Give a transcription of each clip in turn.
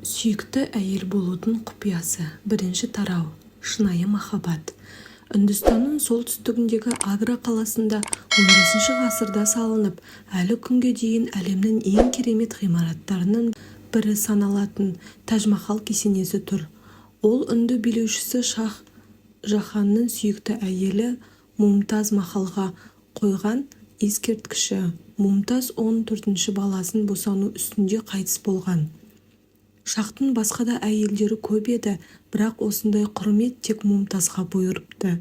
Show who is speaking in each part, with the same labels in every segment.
Speaker 1: Сүйікті әйел болудың құпиясы. Бірінші тарау. Шынайы махаббат. Үндістанның солтүстігіндегі Агра қаласында 15 ғасырда салынып, әлі күнге дейін әлемнің ең керемет ғимараттарының бірі саналатын Тадж-Махал кесенесі тұр. Ол үнді билеушісі Шах Жаһанның сүйікті әйелі Мумтаз Махалға қойған ескерткіші. Мумтаз 14-ші баласын босану үстінде қайтыс болған. Шахтың басқа да әйелдері көп еді, бірақ осындай құрмет тек Мумтазға бұйырыпты.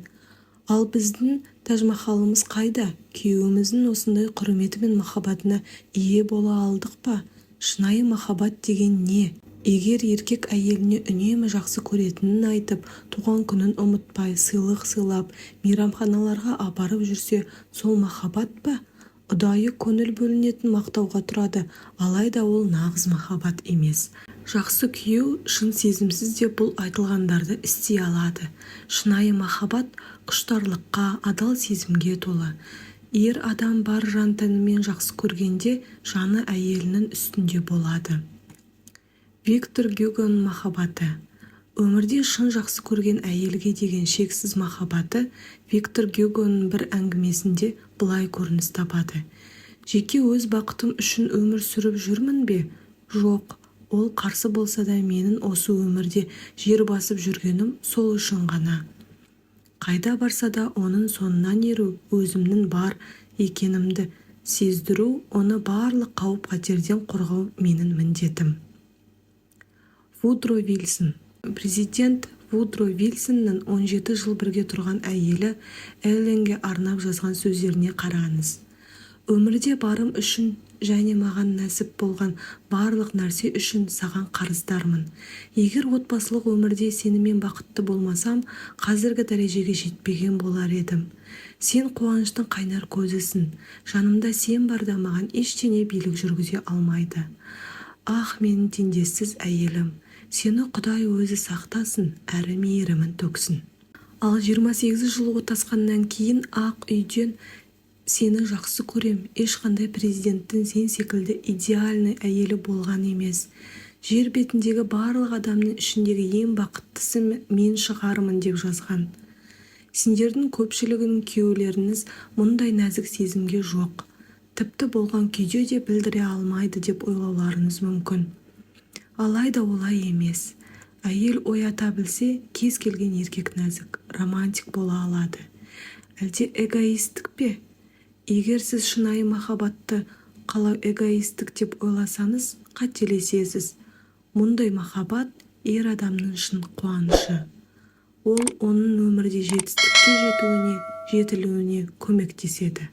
Speaker 1: Ал біздің Тадж-Махалымыз қайда? Күйеуіміздің осындай құрметі мен махаббатына ие бола алдық па? Шынайы махаббат деген не? Егер еркек әйеліне үнемі жақсы көретінін айтып, туған күнін ұмытпай, сыйлық сыйлап, мейрамханаларға апарып жүрсе, сол махаббат па? Ұдайы көңіл бөлінетін мақтауға тұрады, алайда ол нағыз махаббат емес. Жақсы күйеу шын сезімсіз де бұл айтылғандарды істей алады. Шынайы махаббат құштарлыққа, адал сезімге толы. Ер адам бар жан тәнімен жақсы көргенде, жаны әйелінің үстінде болады. Виктор Гюгоның махаббаты. Өмірде шын жақсы көрген әйелге деген шексіз махаббаты Виктор Гюгоның бір әңгімесінде былай көрініс табады. Жеке өз бақытым үшін өмір сүріп жүрмін бе? Жоқ, ол қарсы болса да менің осы өмірде жер басып жүргенім сол үшін ғана. Қайда барса да оның соңынан еру, өзімнің бар екенімді сездіру, оны барлық қауіп-қатерден қорғау менің міндетім. Вудро Вильсон. Президент Вудро Вильсонның 17 жыл бірге тұрған әйелі Элленге арнап жазған сөздеріне қараңыз. Өмірде барым үшін және маған нәсіп болған барлық нәрсе үшін саған қарыздармын. Егер отбасылық өмірде сенімен бақытты болмасам, қазіргі дәрежеге жетпеген болар едім. Сен қуаныштың қайнар көзісің. Жанымда сен барда маған ештеңе билік жүргізе алмайды. Ах, менің теңдессіз әйелім. Сені Құдай өзі сақтасын, әрі мейірімін төксін. Ал 28 жыл отасқаннан кейін ақ үйден сені жақсы көрем. Ешқандай президенттің сен секілді идеальный әйелі болған емес. Жер бетіндегі барлық адамның ішіндегі ең бақыттысы мен шығармын деп жазған. Сендердің көпшілігінің күйеулеріңіз мұндай нәзік сезімге жоқ. Тіпті болған күйде де білдіре алмайды деп ойлауларыңыз мүмкін. Алайда олай емес. Әйел оята білсе, кез келген еркек нәзік, романтик бола алады. Әлде эгоистік пе? Егер сіз шынайы махаббатты қалау эгоистік деп ойласаңыз, қателесесіз. Мұндай махаббат ер адамның шын қуанышы. Ол оның өмірде жетістікке жетілуіне көмектеседі.